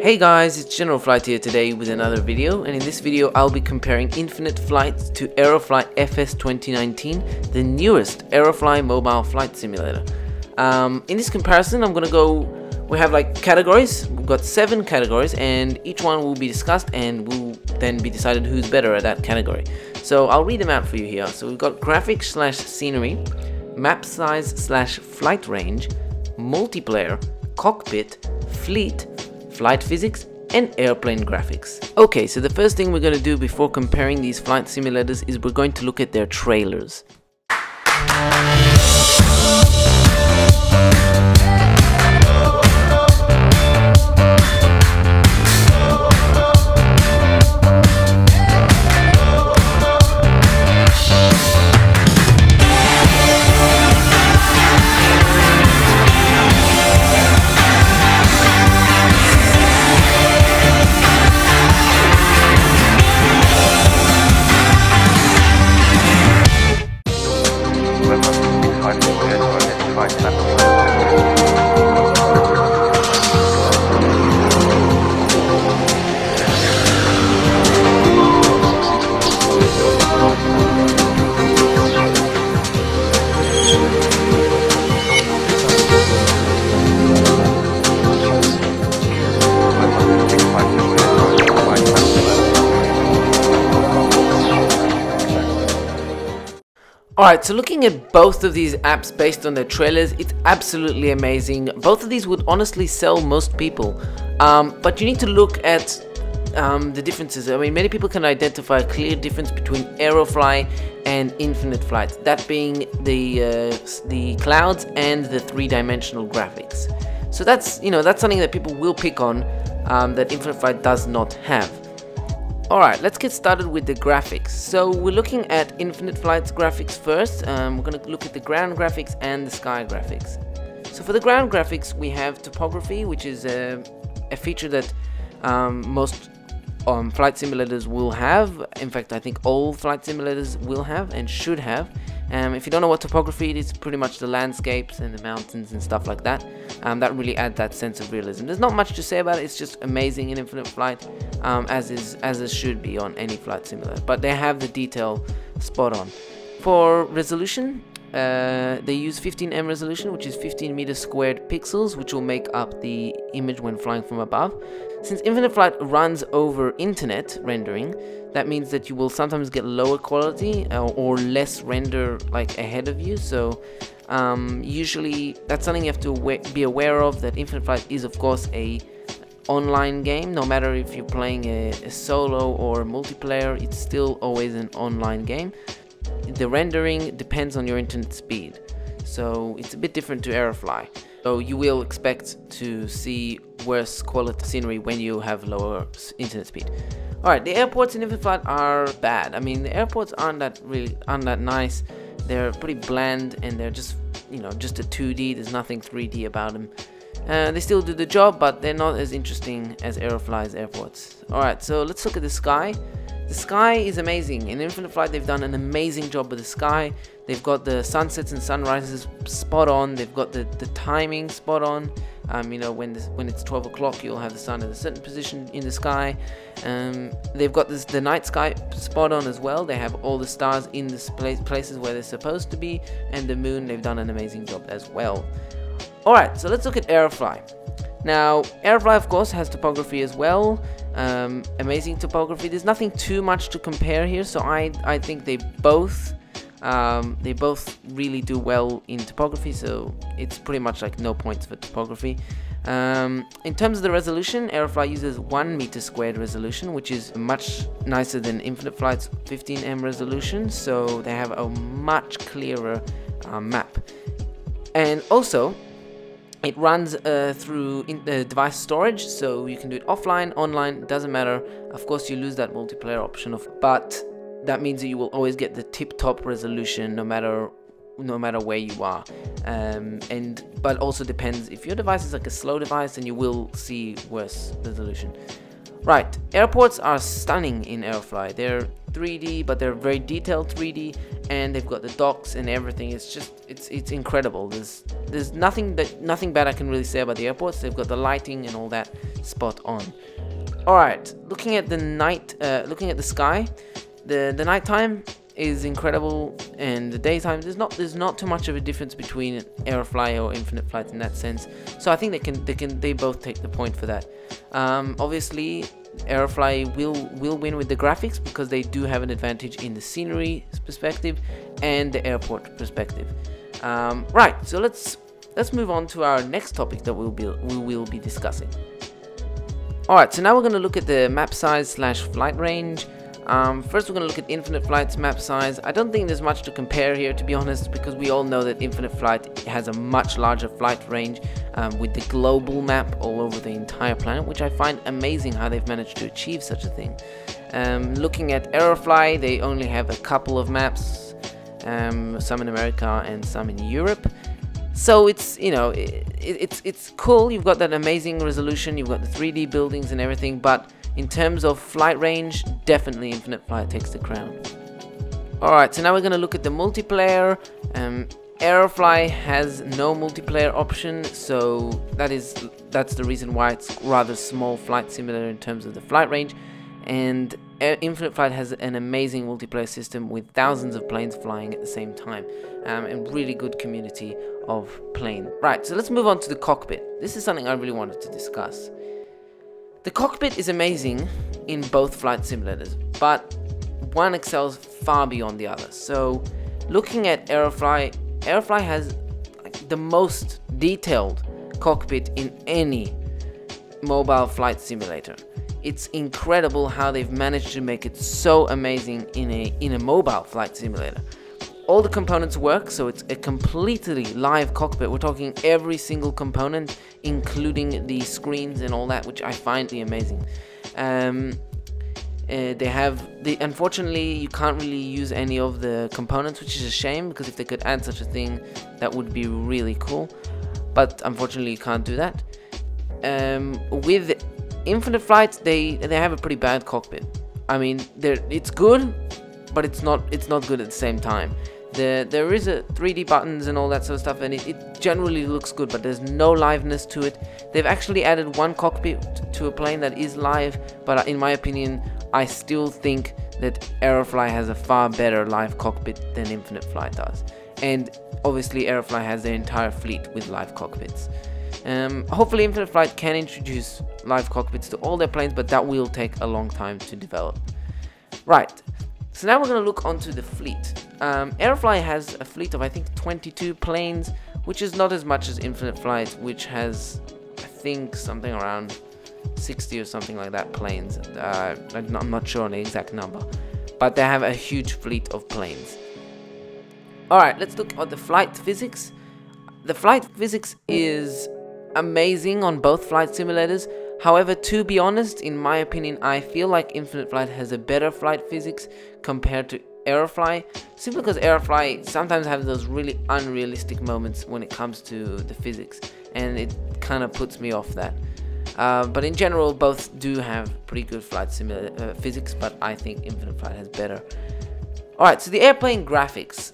Hey guys, it's General Flight here today with another video, and in this video I'll be comparing Infinite Flights to Aerofly FS 2019, the newest Aerofly mobile flight simulator. In this comparison we have like categories. We've got 7 categories and each one will be discussed and will then be decided who's better at that category. So I'll read them out for you here. So we've got graphics / scenery, map size / flight range, multiplayer, cockpit, fleet, flight physics, and airplane graphics. Okay, so the first thing we're going to do before comparing these flight simulators is we're going to look at their trailers. Alright, so looking at both of these apps based on their trailers, it's absolutely amazing. Both of these would honestly sell most people, but you need to look at the differences. I mean, many people can identify a clear difference between Aerofly and Infinite Flights, that being the clouds and the 3-dimensional graphics. So that's something that people will pick on that Infinite Flight does not have. Alright, let's get started with the graphics. So we're looking at Infinite Flight's graphics first. We're going to look at the ground graphics and the sky graphics. So for the ground graphics we have topography, which is a feature that most flight simulators will have. In fact, I think all flight simulators will have and should have. If you don't know what topography is, it's pretty much the landscapes and the mountains and stuff like that. That really add that sense of realism. There's not much to say about it. It's just amazing in Infinite Flight, as it should be on any flight simulator. But they have the detail spot on. For resolution, they use 15M resolution, which is 15 meter squared pixels, which will make up the image when flying from above. Since Infinite Flight runs over internet rendering, that means that you will sometimes get lower quality or less render like ahead of you. So usually that's something you have to be aware of, that Infinite Flight is of course a online game. No matter if you're playing a solo or multiplayer, it's still always an online game. The rendering depends on your internet speed, so it's a bit different to Aerofly. So you will expect to see worse quality scenery when you have lower internet speed. Alright, the airports in Infinite Flight are bad. I mean, the airports aren't that nice. They're pretty bland and they're just just a 2D. There's nothing 3D about them. They still do the job, but they're not as interesting as Aerofly's airports. Alright, so let's look at the sky. The sky is amazing. In Infinite Flight they've done an amazing job with the sky. They've got the sunsets and sunrises spot on. They've got the timing spot on. When it's 12 o'clock you'll have the sun at a certain position in the sky. They've got the night sky spot on as well. They have all the stars in the places where they're supposed to be, and the moon, they've done an amazing job as well. Alright, so let's look at Aerofly. Now, Aerofly of course has topography as well. Amazing topography. There's nothing too much to compare here, so I think they both really do well in topography, so it's pretty much like no points for topography. In terms of the resolution, Aerofly uses 1 meter squared resolution, which is much nicer than Infinite Flight's 15M resolution, so they have a much clearer map. And also it runs through device storage, so you can do it offline, online, doesn't matter. Of course you lose that multiplayer option, but that means that you will always get the tip-top resolution no matter where you are. But also depends, if your device is like a slow device, then you will see worse resolution. Right, airports are stunning in Aerofly. They're 3D, but they're very detailed 3D, and they've got the docks and everything. It's just it's incredible. There's nothing bad I can really say about the airports. They've got the lighting and all that. spot on. All right, looking at the sky, the nighttime is incredible, and the daytime there's not too much of a difference between Aerofly or Infinite Flight in that sense. So I think they both take the point for that. Obviously, Aerofly will win with the graphics because they do have an advantage in the scenery perspective and the airport perspective. Right, so let's move on to our next topic that we will be discussing. Alright, so now we're going to look at the map size / flight range. First we're going to look at Infinite Flight's map size. I don't think there's much to compare here, to be honest, because we all know that Infinite Flight has a much larger flight range with the global map all over the entire planet, which I find amazing how they've managed to achieve such a thing. Looking at Aerofly, they only have a couple of maps, some in America and some in Europe. So it's, you know, it's cool. You've got that amazing resolution, you've got the 3D buildings and everything, but in terms of flight range, definitely Infinite Flight takes the crown. Alright, so now we're going to look at the multiplayer. Aerofly has no multiplayer option, so that's the reason why it's rather small flight simulator in terms of the flight range. And Infinite Flight has an amazing multiplayer system with thousands of planes flying at the same time, and really good community of plane. Right, so let's move on to the cockpit. This is something I really wanted to discuss. The cockpit is amazing in both flight simulators, but one excels far beyond the other. So looking at Aerofly, Aerofly has the most detailed cockpit in any mobile flight simulator. It's incredible how they've managed to make it so amazing in a mobile flight simulator. All the components work, so it's a completely live cockpit. We're talking every single component, including the screens and all that, which I find amazing. Unfortunately, you can't really use any of the components, which is a shame, because if they could add such a thing, that would be really cool. But unfortunately, you can't do that. With Infinite Flight, they have a pretty bad cockpit. I mean, it's good, but it's not good at the same time. There is a 3D buttons and all that sort of stuff, and it generally looks good, but there's no liveness to it. They've actually added one cockpit to a plane that is live, but in my opinion, I still think that Aerofly has a far better live cockpit than Infinite Flight does. And obviously Aerofly has their entire fleet with live cockpits. Hopefully Infinite Flight can introduce live cockpits to all their planes, but that will take a long time to develop. Right, so now we're going to look onto the fleet. Aerofly has a fleet of, I think, 22 planes, which is not as much as Infinite Flight, which has, I think, something around 60 or something like that planes. I'm not sure on the exact number, but they have a huge fleet of planes. Alright, let's look at the flight physics. The flight physics is amazing on both flight simulators. However, to be honest, in my opinion, I feel like Infinite Flight has a better flight physics compared to Aerofly, simply because Aerofly sometimes have those really unrealistic moments when it comes to the physics, and it kind of puts me off that. But in general, both do have pretty good flight simulator physics, but I think Infinite Flight has better. Alright, so the airplane graphics.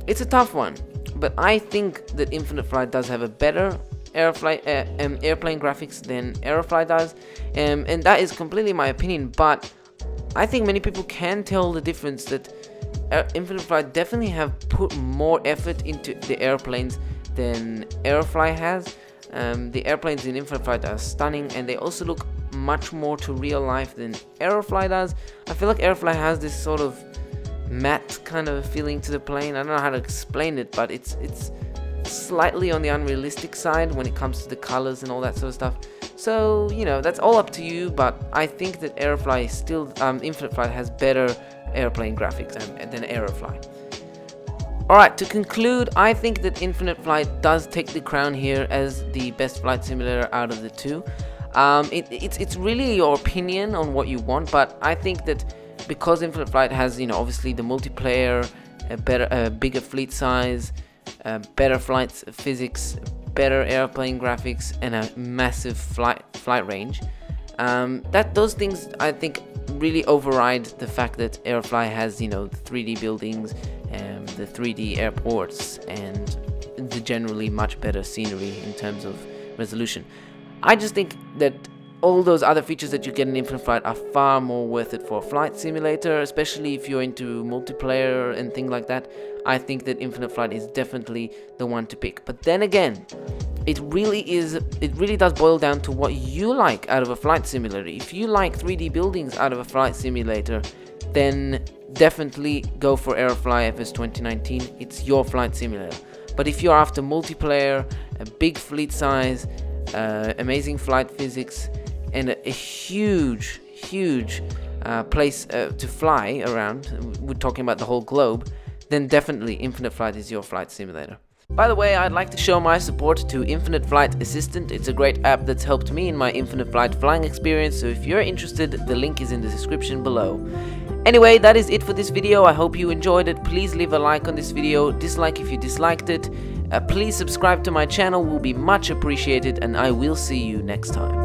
It's a tough one, but I think that Infinite Flight does have a better airplane graphics than Aerofly does, and that is completely my opinion, but I think many people can tell the difference that Infinite Flight definitely have put more effort into the airplanes than Aerofly has. The airplanes in Infinite Flight are stunning, and they also look much more to real life than Aerofly does. I feel like Aerofly has this sort of matte kind of feeling to the plane. I don't know how to explain it, but it's slightly on the unrealistic side when it comes to the colors and all that sort of stuff. So, you know, that's all up to you, but I think that Aerofly still, Infinite Flight has better airplane graphics than Aerofly. Alright, to conclude, I think that Infinite Flight does take the crown here as the best flight simulator out of the two. It's really your opinion on what you want, but I think that because Infinite Flight has, you know, obviously the multiplayer, a bigger fleet size, better flight physics, better airplane graphics, and a massive flight range, those things I think really override the fact that Aerofly has, you know, the 3D buildings and the 3D airports and the generally much better scenery in terms of resolution. I just think that all those other features that you get in Infinite Flight are far more worth it for a flight simulator, especially if you're into multiplayer and things like that. I think that Infinite Flight is definitely the one to pick. But then again, it really does boil down to what you like out of a flight simulator. If you like 3D buildings out of a flight simulator, then definitely go for Aerofly FS 2019. It's your flight simulator. But if you're after multiplayer, a big fleet size, amazing flight physics, and a huge place to fly around, we're talking about the whole globe, then definitely Infinite Flight is your flight simulator. By the way, I'd like to show my support to Infinite Flight Assistant. It's a great app that's helped me in my Infinite Flight flying experience, so if you're interested, the link is in the description below. Anyway, that is it for this video. I hope you enjoyed it. Please leave a like on this video, dislike if you disliked it. Please subscribe to my channel, will be much appreciated, and I will see you next time.